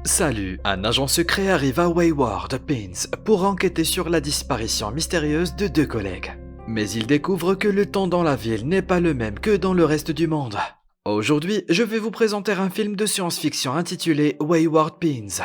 Salut, un agent secret arrive à Wayward Pines pour enquêter sur la disparition mystérieuse de deux collègues. Mais il découvre que le temps dans la ville n'est pas le même que dans le reste du monde. Aujourd'hui, je vais vous présenter un film de science-fiction intitulé Wayward Pines.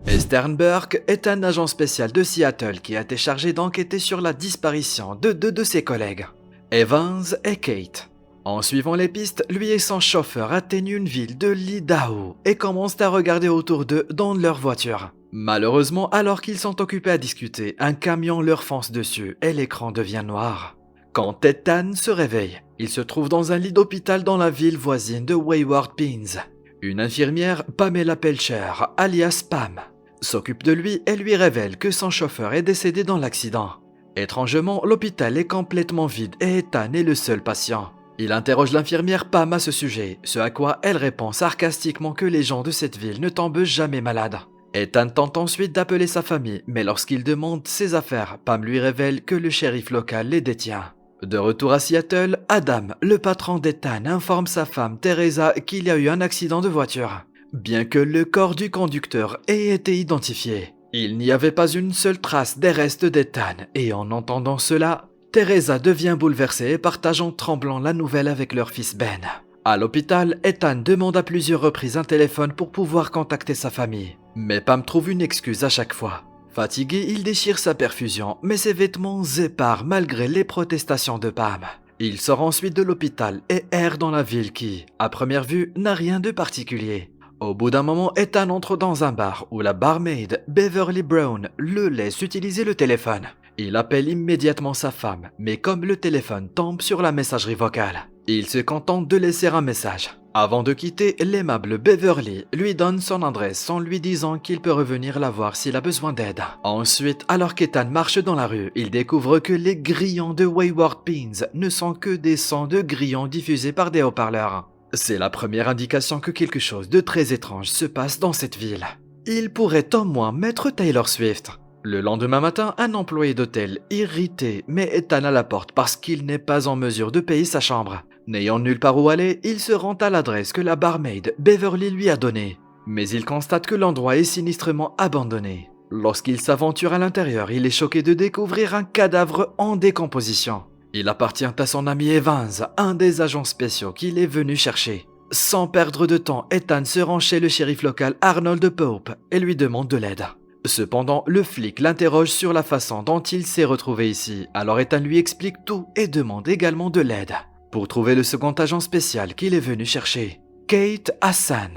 Eastern Burke est un agent spécial de Seattle qui a été chargé d'enquêter sur la disparition de deux de ses collègues, Evans et Kate. En suivant les pistes, lui et son chauffeur atteignent une ville de l'Idaho et commencent à regarder autour d'eux dans leur voiture. Malheureusement, alors qu'ils sont occupés à discuter, un camion leur fonce dessus et l'écran devient noir. Quand Ethan se réveille, il se trouve dans un lit d'hôpital dans la ville voisine de Wayward Pines. Une infirmière, Pamela Pelcher, alias Pam, s'occupe de lui et lui révèle que son chauffeur est décédé dans l'accident. Étrangement, l'hôpital est complètement vide et Ethan est le seul patient. Il interroge l'infirmière Pam à ce sujet, ce à quoi elle répond sarcastiquement que les gens de cette ville ne tombent jamais malades. Ethan tente ensuite d'appeler sa famille, mais lorsqu'il demande ses affaires, Pam lui révèle que le shérif local les détient. De retour à Seattle, Adam, le patron d'Ethan, informe sa femme Teresa qu'il y a eu un accident de voiture. Bien que le corps du conducteur ait été identifié, il n'y avait pas une seule trace des restes d'Ethan, et en entendant cela, Teresa devient bouleversée et partage en tremblant la nouvelle avec leur fils Ben. À l'hôpital, Ethan demande à plusieurs reprises un téléphone pour pouvoir contacter sa famille. Mais Pam trouve une excuse à chaque fois. Fatigué, il déchire sa perfusion, mais ses vêtements épars malgré les protestations de Pam. Il sort ensuite de l'hôpital et erre dans la ville qui, à première vue, n'a rien de particulier. Au bout d'un moment, Ethan entre dans un bar où la barmaid, Beverly Brown, le laisse utiliser le téléphone. Il appelle immédiatement sa femme, mais comme le téléphone tombe sur la messagerie vocale, il se contente de laisser un message. Avant de quitter, l'aimable Beverly lui donne son adresse en lui disant qu'il peut revenir la voir s'il a besoin d'aide. Ensuite, alors qu'Ethan marche dans la rue, il découvre que les grillons de Wayward Pines ne sont que des sons de grillons diffusés par des haut-parleurs. C'est la première indication que quelque chose de très étrange se passe dans cette ville. Il pourrait au moins mettre Taylor Swift. Le lendemain matin, un employé d'hôtel, irrité, met Ethan à la porte parce qu'il n'est pas en mesure de payer sa chambre. N'ayant nulle part où aller, il se rend à l'adresse que la barmaid Beverly lui a donnée. Mais il constate que l'endroit est sinistrement abandonné. Lorsqu'il s'aventure à l'intérieur, il est choqué de découvrir un cadavre en décomposition. Il appartient à son ami Evans, un des agents spéciaux qu'il est venu chercher. Sans perdre de temps, Ethan se rend chez le shérif local Arnold Pope et lui demande de l'aide. Cependant, le flic l'interroge sur la façon dont il s'est retrouvé ici, alors Ethan lui explique tout et demande également de l'aide pour trouver le second agent spécial qu'il est venu chercher, Kate Hassan.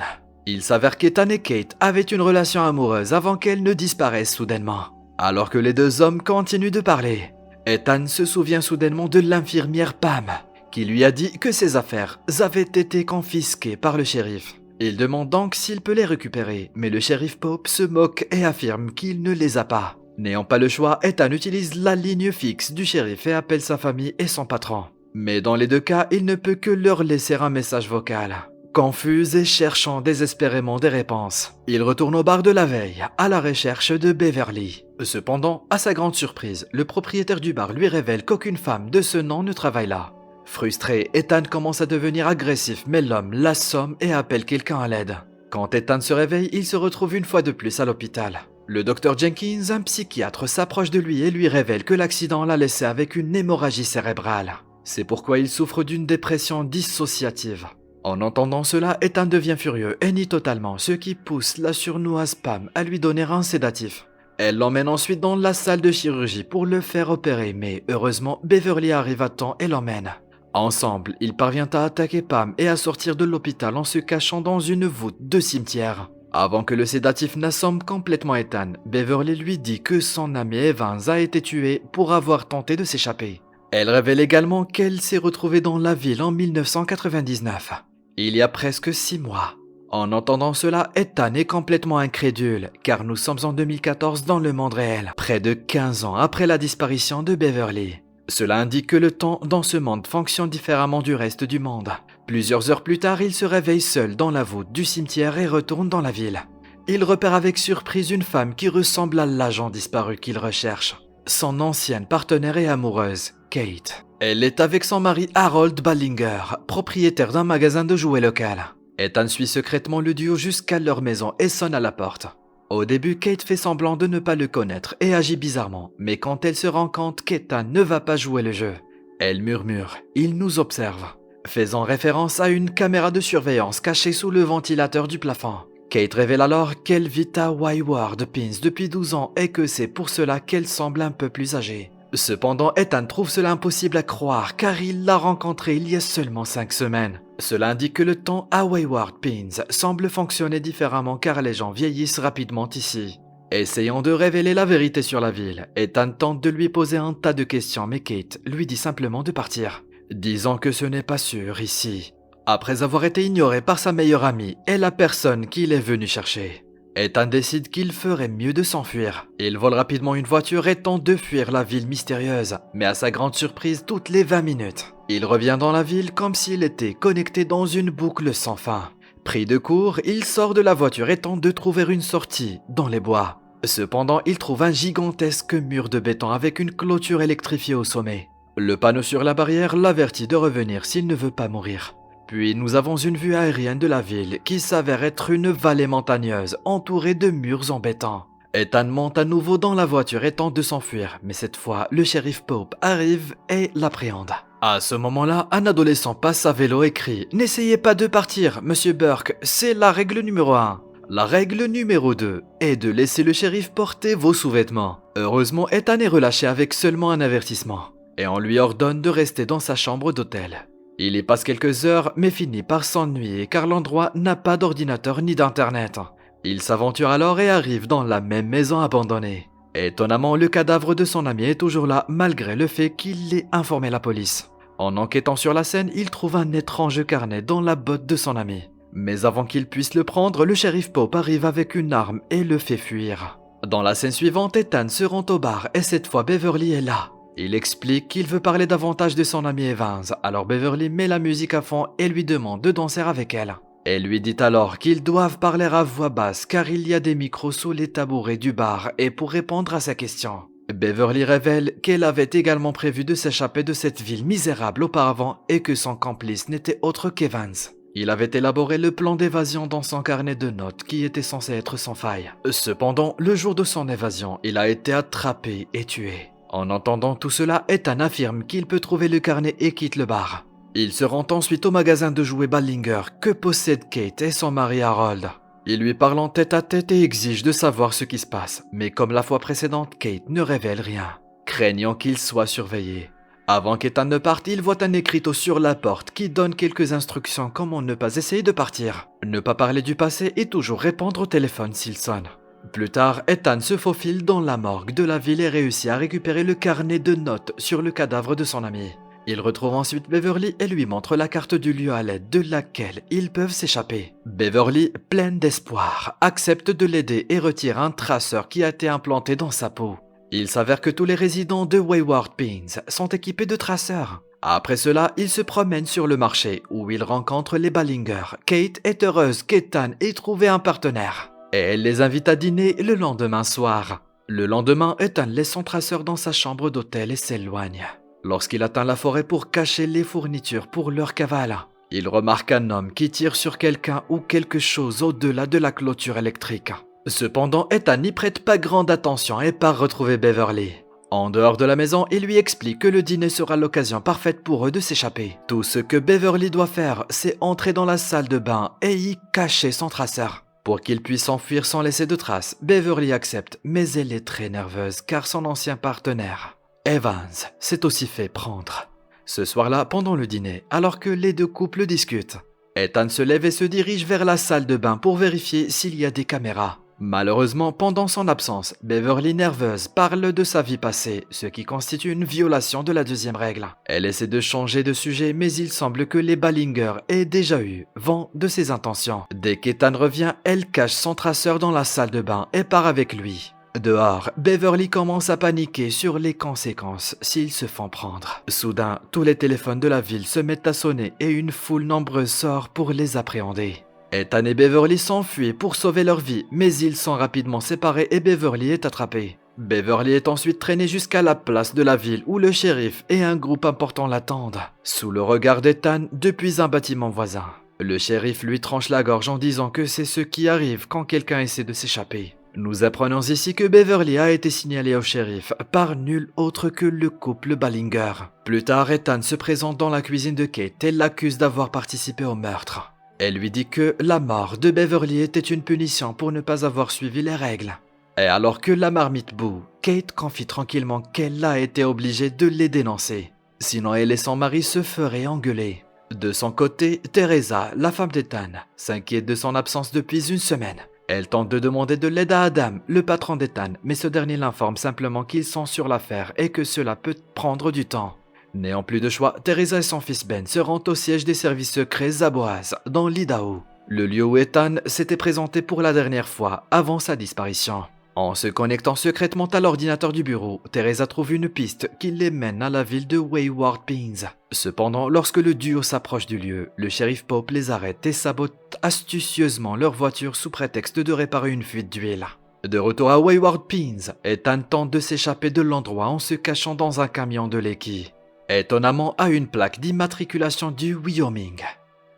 Il s'avère qu'Ethan et Kate avaient une relation amoureuse avant qu'elle ne disparaisse soudainement. Alors que les deux hommes continuent de parler, Ethan se souvient soudainement de l'infirmière Pam, qui lui a dit que ses affaires avaient été confisquées par le shérif. Il demande donc s'il peut les récupérer, mais le shérif Pope se moque et affirme qu'il ne les a pas. N'ayant pas le choix, Ethan utilise la ligne fixe du shérif et appelle sa famille et son patron. Mais dans les deux cas, il ne peut que leur laisser un message vocal. Confus et cherchant désespérément des réponses, il retourne au bar de la veille, à la recherche de Beverly. Cependant, à sa grande surprise, le propriétaire du bar lui révèle qu'aucune femme de ce nom ne travaille là. Frustré, Ethan commence à devenir agressif, mais l'homme l'assomme et appelle quelqu'un à l'aide. Quand Ethan se réveille, il se retrouve une fois de plus à l'hôpital. Le docteur Jenkins, un psychiatre, s'approche de lui et lui révèle que l'accident l'a laissé avec une hémorragie cérébrale. C'est pourquoi il souffre d'une dépression dissociative. En entendant cela, Ethan devient furieux et nie totalement, ce qui pousse la surnoise Pam à lui donner un sédatif. Elle l'emmène ensuite dans la salle de chirurgie pour le faire opérer, mais heureusement, Beverly arrive à temps et l'emmène. Ensemble, il parvient à attaquer Pam et à sortir de l'hôpital en se cachant dans une voûte de cimetière. Avant que le sédatif n'assomme complètement Ethan, Beverly lui dit que son ami Evans a été tué pour avoir tenté de s'échapper. Elle révèle également qu'elle s'est retrouvée dans la ville en 1999, il y a presque 6 mois. En entendant cela, Ethan est complètement incrédule, car nous sommes en 2014 dans le monde réel, près de 15 ans après la disparition de Beverly. Cela indique que le temps dans ce monde fonctionne différemment du reste du monde. Plusieurs heures plus tard, il se réveille seul dans la voûte du cimetière et retourne dans la ville. Il repère avec surprise une femme qui ressemble à l'agent disparu qu'il recherche. Son ancienne partenaire et amoureuse, Kate. Elle est avec son mari Harold Ballinger, propriétaire d'un magasin de jouets local. Ethan suit secrètement le duo jusqu'à leur maison et sonne à la porte. Au début, Kate fait semblant de ne pas le connaître et agit bizarrement, mais quand elle se rend compte qu'Ethan ne va pas jouer le jeu, elle murmure « Il nous observe », faisant référence à une caméra de surveillance cachée sous le ventilateur du plafond. Kate révèle alors qu'elle vit à Wayward Pines depuis 12 ans et que c'est pour cela qu'elle semble un peu plus âgée. Cependant, Ethan trouve cela impossible à croire car il l'a rencontrée il y a seulement 5 semaines. Cela indique que le temps à Wayward Pines semble fonctionner différemment car les gens vieillissent rapidement ici. Essayant de révéler la vérité sur la ville, Ethan tente de lui poser un tas de questions mais Kate lui dit simplement de partir, disant que ce n'est pas sûr ici. Après avoir été ignoré par sa meilleure amie et la personne qu'il est venu chercher, Ethan décide qu'il ferait mieux de s'enfuir. Il vole rapidement une voiture et tente de fuir la ville mystérieuse, mais à sa grande surprise, toutes les 20 minutes, il revient dans la ville comme s'il était connecté dans une boucle sans fin. Pris de court, il sort de la voiture et tente de trouver une sortie dans les bois. Cependant, il trouve un gigantesque mur de béton avec une clôture électrifiée au sommet. Le panneau sur la barrière l'avertit de revenir s'il ne veut pas mourir. Puis nous avons une vue aérienne de la ville qui s'avère être une vallée montagneuse entourée de murs en béton. Ethan monte à nouveau dans la voiture et tente de s'enfuir, mais cette fois le shérif Pope arrive et l'appréhende. À ce moment-là, un adolescent passe à vélo et crie « N'essayez pas de partir, monsieur Burke, c'est la règle numéro 1. La règle numéro 2 est de laisser le shérif porter vos sous-vêtements. » Heureusement, Ethan est relâché avec seulement un avertissement, et on lui ordonne de rester dans sa chambre d'hôtel. Il y passe quelques heures, mais finit par s'ennuyer car l'endroit n'a pas d'ordinateur ni d'internet. Il s'aventure alors et arrive dans la même maison abandonnée. Étonnamment, le cadavre de son ami est toujours là malgré le fait qu'il ait informé la police. En enquêtant sur la scène, il trouve un étrange carnet dans la botte de son ami. Mais avant qu'il puisse le prendre, le shérif Pope arrive avec une arme et le fait fuir. Dans la scène suivante, Ethan se rend au bar et cette fois Beverly est là. Il explique qu'il veut parler davantage de son ami Evans, alors Beverly met la musique à fond et lui demande de danser avec elle. Elle lui dit alors qu'ils doivent parler à voix basse car il y a des micros sous les tabourets du bar et pour répondre à sa question. Beverly révèle qu'elle avait également prévu de s'échapper de cette ville misérable auparavant et que son complice n'était autre qu'Evans. Il avait élaboré le plan d'évasion dans son carnet de notes qui était censé être sans faille. Cependant, le jour de son évasion, il a été attrapé et tué. En entendant tout cela, Ethan affirme qu'il peut trouver le carnet et quitte le bar. Il se rend ensuite au magasin de jouets Ballinger que possèdent Kate et son mari Harold. Il lui parle en tête à tête et exige de savoir ce qui se passe, mais comme la fois précédente, Kate ne révèle rien, craignant qu'il soit surveillé. Avant qu'Ethan ne parte, il voit un écriteau sur la porte qui donne quelques instructions comment ne pas essayer de partir, ne pas parler du passé et toujours répondre au téléphone s'il sonne. Plus tard, Ethan se faufile dans la morgue de la ville et réussit à récupérer le carnet de notes sur le cadavre de son ami. Il retrouve ensuite Beverly et lui montre la carte du lieu à l'aide de laquelle ils peuvent s'échapper. Beverly, pleine d'espoir, accepte de l'aider et retire un traceur qui a été implanté dans sa peau. Il s'avère que tous les résidents de Wayward Pines sont équipés de traceurs. Après cela, il se promène sur le marché où il rencontre les Ballinger. Kate est heureuse qu'Ethan ait trouvé un partenaire. Et elle les invite à dîner le lendemain soir. Le lendemain, Ethan laisse son traceur dans sa chambre d'hôtel et s'éloigne. Lorsqu'il atteint la forêt pour cacher les fournitures pour leur cavale, il remarque un homme qui tire sur quelqu'un ou quelque chose au-delà de la clôture électrique. Cependant, Ethan n'y prête pas grande attention et part retrouver Beverly. En dehors de la maison, il lui explique que le dîner sera l'occasion parfaite pour eux de s'échapper. Tout ce que Beverly doit faire, c'est entrer dans la salle de bain et y cacher son traceur. Pour qu'il puisse s'enfuir sans laisser de traces, Beverly accepte, mais elle est très nerveuse car son ancien partenaire, Evans, s'est aussi fait prendre. Ce soir-là, pendant le dîner, alors que les deux couples discutent, Ethan se lève et se dirige vers la salle de bain pour vérifier s'il y a des caméras. Malheureusement, pendant son absence, Beverly, nerveuse, parle de sa vie passée, ce qui constitue une violation de la deuxième règle. Elle essaie de changer de sujet, mais il semble que les Ballinger aient déjà eu vent de ses intentions. Dès qu'Ethan revient, elle cache son traceur dans la salle de bain et part avec lui. Dehors, Beverly commence à paniquer sur les conséquences s'ils se font prendre. Soudain, tous les téléphones de la ville se mettent à sonner et une foule nombreuse sort pour les appréhender. Ethan et Beverly s'enfuient pour sauver leur vie, mais ils sont rapidement séparés et Beverly est attrapée. Beverly est ensuite traînée jusqu'à la place de la ville où le shérif et un groupe important l'attendent, sous le regard d'Ethan depuis un bâtiment voisin. Le shérif lui tranche la gorge en disant que c'est ce qui arrive quand quelqu'un essaie de s'échapper. Nous apprenons ici que Beverly a été signalée au shérif par nul autre que le couple Ballinger. Plus tard, Ethan se présente dans la cuisine de Kate et l'accuse d'avoir participé au meurtre. Elle lui dit que la mort de Beverly était une punition pour ne pas avoir suivi les règles. Et alors que la marmite bout, Kate confie tranquillement qu'elle a été obligée de les dénoncer. Sinon elle et son mari se feraient engueuler. De son côté, Teresa, la femme d'Ethan, s'inquiète de son absence depuis une semaine. Elle tente de demander de l'aide à Adam, le patron d'Ethan, mais ce dernier l'informe simplement qu'ils sont sur l'affaire et que cela peut prendre du temps. N'ayant plus de choix, Teresa et son fils Ben se rendent au siège des services secrets Zaboaz, dans l'Idaho, le lieu où Ethan s'était présenté pour la dernière fois avant sa disparition. En se connectant secrètement à l'ordinateur du bureau, Teresa trouve une piste qui les mène à la ville de Wayward Pines. Cependant, lorsque le duo s'approche du lieu, le shérif Pope les arrête et sabote astucieusement leur voiture sous prétexte de réparer une fuite d'huile. De retour à Wayward Pines, Ethan tente de s'échapper de l'endroit en se cachant dans un camion de Lecky, étonnamment à une plaque d'immatriculation du Wyoming.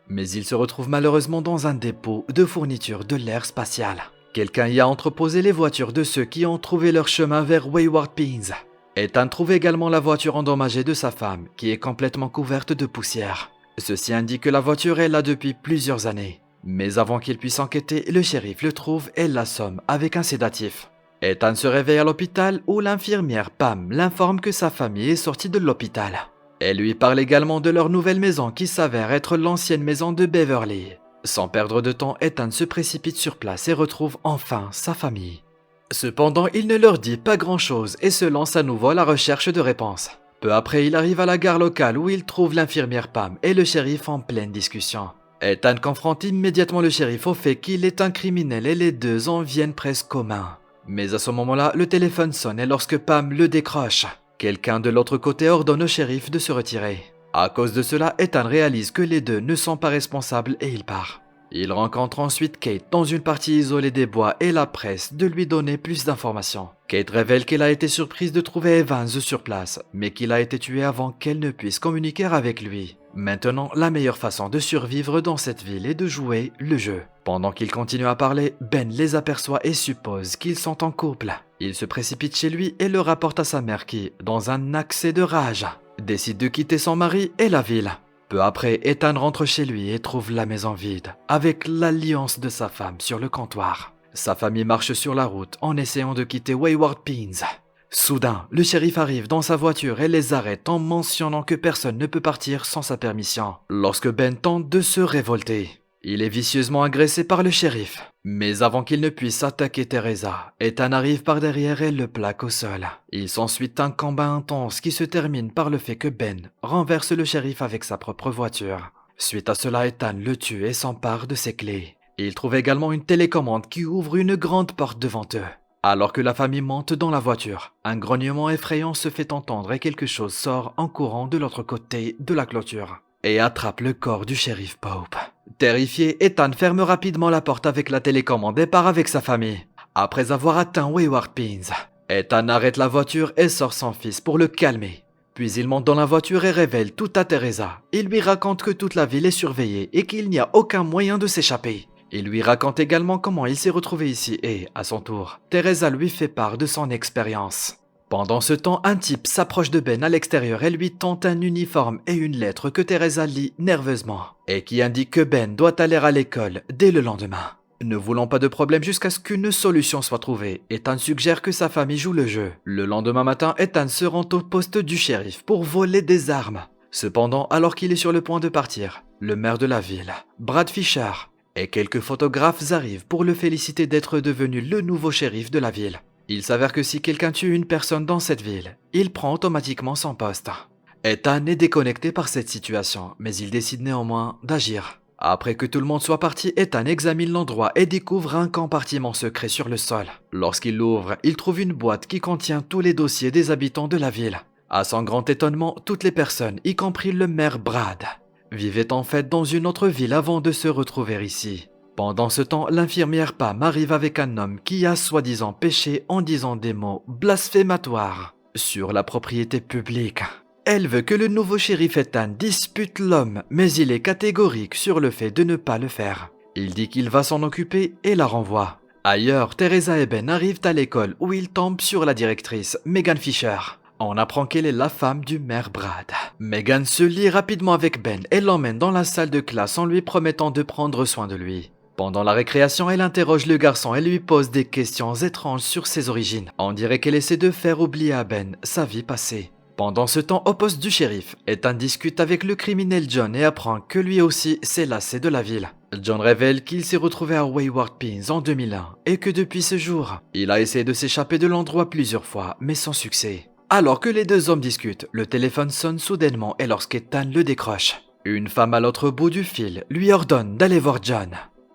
Mais il se retrouve malheureusement dans un dépôt de fourniture de l'ère spatiale. Quelqu'un y a entreposé les voitures de ceux qui ont trouvé leur chemin vers Wayward Pines. Ethan trouve également la voiture endommagée de sa femme, qui est complètement couverte de poussière. Ceci indique que la voiture est là depuis plusieurs années. Mais avant qu'il puisse enquêter, le shérif le trouve et l'assomme avec un sédatif. Ethan se réveille à l'hôpital où l'infirmière Pam l'informe que sa famille est sortie de l'hôpital. Elle lui parle également de leur nouvelle maison qui s'avère être l'ancienne maison de Beverly. Sans perdre de temps, Ethan se précipite sur place et retrouve enfin sa famille. Cependant, il ne leur dit pas grand-chose et se lance à nouveau à la recherche de réponses. Peu après, il arrive à la gare locale où il trouve l'infirmière Pam et le shérif en pleine discussion. Ethan confronte immédiatement le shérif au fait qu'il est un criminel et les deux en viennent presque aux mains. Mais à ce moment-là, le téléphone sonne et lorsque Pam le décroche, quelqu'un de l'autre côté ordonne au shérif de se retirer. À cause de cela, Ethan réalise que les deux ne sont pas responsables et il part. Il rencontre ensuite Kate dans une partie isolée des bois et la presse de lui donner plus d'informations. Kate révèle qu'elle a été surprise de trouver Evans sur place, mais qu'il a été tué avant qu'elle ne puisse communiquer avec lui. Maintenant, la meilleure façon de survivre dans cette ville est de jouer le jeu. Pendant qu'ils continuent à parler, Ben les aperçoit et suppose qu'ils sont en couple. Il se précipite chez lui et le rapporte à sa mère qui, dans un accès de rage, décide de quitter son mari et la ville. Peu après, Ethan rentre chez lui et trouve la maison vide, avec l'alliance de sa femme sur le comptoir. Sa famille marche sur la route en essayant de quitter Wayward Pines. Soudain, le shérif arrive dans sa voiture et les arrête en mentionnant que personne ne peut partir sans sa permission. Lorsque Ben tente de se révolter, il est vicieusement agressé par le shérif. Mais avant qu'il ne puisse attaquer Teresa, Ethan arrive par derrière et le plaque au sol. Il s'ensuit un combat intense qui se termine par le fait que Ben renverse le shérif avec sa propre voiture. Suite à cela, Ethan le tue et s'empare de ses clés. Il trouve également une télécommande qui ouvre une grande porte devant eux. Alors que la famille monte dans la voiture, un grognement effrayant se fait entendre et quelque chose sort en courant de l'autre côté de la clôture et attrape le corps du shérif Pope. Terrifié, Ethan ferme rapidement la porte avec la télécommande et part avec sa famille. Après avoir atteint Wayward Pines, Ethan arrête la voiture et sort son fils pour le calmer. Puis il monte dans la voiture et révèle tout à Teresa. Il lui raconte que toute la ville est surveillée et qu'il n'y a aucun moyen de s'échapper. Il lui raconte également comment il s'est retrouvé ici et, à son tour, Teresa lui fait part de son expérience. Pendant ce temps, un type s'approche de Ben à l'extérieur et lui tend un uniforme et une lettre que Teresa lit nerveusement et qui indique que Ben doit aller à l'école dès le lendemain. Ne voulant pas de problème jusqu'à ce qu'une solution soit trouvée, Ethan suggère que sa famille joue le jeu. Le lendemain matin, Ethan se rend au poste du shérif pour voler des armes. Cependant, alors qu'il est sur le point de partir, le maire de la ville, Brad Fisher, et quelques photographes arrivent pour le féliciter d'être devenu le nouveau shérif de la ville. Il s'avère que si quelqu'un tue une personne dans cette ville, il prend automatiquement son poste. Ethan est déconnecté par cette situation, mais il décide néanmoins d'agir. Après que tout le monde soit parti, Ethan examine l'endroit et découvre un compartiment secret sur le sol. Lorsqu'il l'ouvre, il trouve une boîte qui contient tous les dossiers des habitants de la ville. À son grand étonnement, toutes les personnes, y compris le maire Brad, vivaient en fait dans une autre ville avant de se retrouver ici. Pendant ce temps, l'infirmière Pam arrive avec un homme qui a soi-disant péché en disant des mots blasphématoires sur la propriété publique. Elle veut que le nouveau shérif Ethan dispute l'homme, mais il est catégorique sur le fait de ne pas le faire. Il dit qu'il va s'en occuper et la renvoie. Ailleurs, Teresa et Ben arrivent à l'école où ils tombent sur la directrice, Megan Fisher. On apprend qu'elle est la femme du maire Brad. Megan se lie rapidement avec Ben et l'emmène dans la salle de classe en lui promettant de prendre soin de lui. Pendant la récréation, elle interroge le garçon et lui pose des questions étranges sur ses origines. On dirait qu'elle essaie de faire oublier à Ben sa vie passée. Pendant ce temps, au poste du shérif, Ethan discute avec le criminel John et apprend que lui aussi s'est lassé de la ville. John révèle qu'il s'est retrouvé à Wayward Pines en 2001 et que depuis ce jour, il a essayé de s'échapper de l'endroit plusieurs fois, mais sans succès. Alors que les deux hommes discutent, le téléphone sonne soudainement et lorsqu'Ethan le décroche, une femme à l'autre bout du fil lui ordonne d'aller voir John.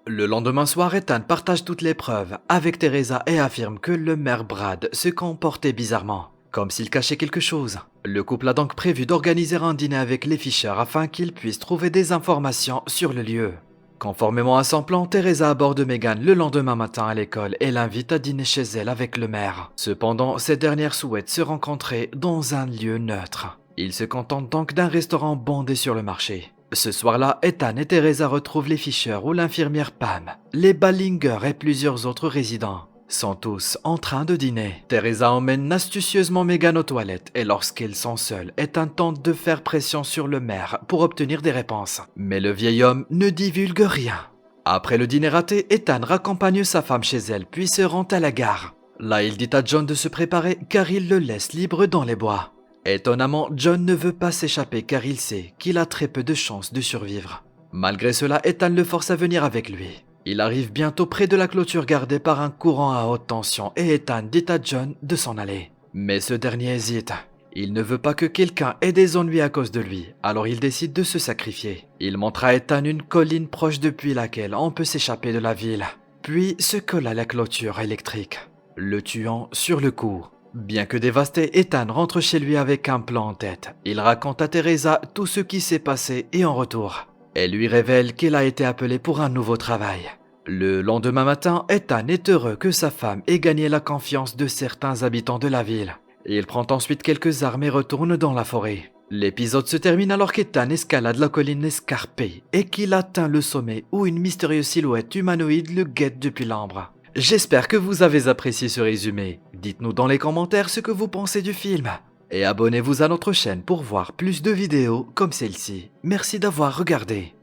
Le lendemain soir, Ethan partage toutes les preuves avec Teresa et affirme que le maire Brad se comportait bizarrement, comme s'il cachait quelque chose. Le couple a donc prévu d'organiser un dîner avec les Fisher afin qu'ils puissent trouver des informations sur le lieu. Conformément à son plan, Teresa aborde Megan le lendemain matin à l'école et l'invite à dîner chez elle avec le maire. Cependant, cette dernière souhaite se rencontrer dans un lieu neutre. Ils se contentent donc d'un restaurant bondé sur le marché. Ce soir-là, Ethan et Teresa retrouvent les Fisher où l'infirmière Pam, les Ballinger et plusieurs autres résidents sont tous en train de dîner. Teresa emmène astucieusement Megan aux toilettes et lorsqu'ils sont seuls, Ethan tente de faire pression sur le maire pour obtenir des réponses. Mais le vieil homme ne divulgue rien. Après le dîner raté, Ethan raccompagne sa femme chez elle puis se rend à la gare. Là, il dit à John de se préparer car il le laisse libre dans les bois. Étonnamment, John ne veut pas s'échapper car il sait qu'il a très peu de chances de survivre. Malgré cela, Ethan le force à venir avec lui. Il arrive bientôt près de la clôture gardée par un courant à haute tension et Ethan dit à John de s'en aller. Mais ce dernier hésite. Il ne veut pas que quelqu'un ait des ennuis à cause de lui, alors il décide de se sacrifier. Il montre à Ethan une colline proche depuis laquelle on peut s'échapper de la ville, puis se colle à la clôture électrique, le tuant sur le coup. Bien que dévasté, Ethan rentre chez lui avec un plan en tête. Il raconte à Teresa tout ce qui s'est passé et en retour, elle lui révèle qu'elle a été appelée pour un nouveau travail. Le lendemain matin, Ethan est heureux que sa femme ait gagné la confiance de certains habitants de la ville. Il prend ensuite quelques armes et retourne dans la forêt. L'épisode se termine alors qu'Ethan escalade la colline escarpée et qu'il atteint le sommet où une mystérieuse silhouette humanoïde le guette depuis l'ombre. J'espère que vous avez apprécié ce résumé. Dites-nous dans les commentaires ce que vous pensez du film. Et abonnez-vous à notre chaîne pour voir plus de vidéos comme celle-ci. Merci d'avoir regardé.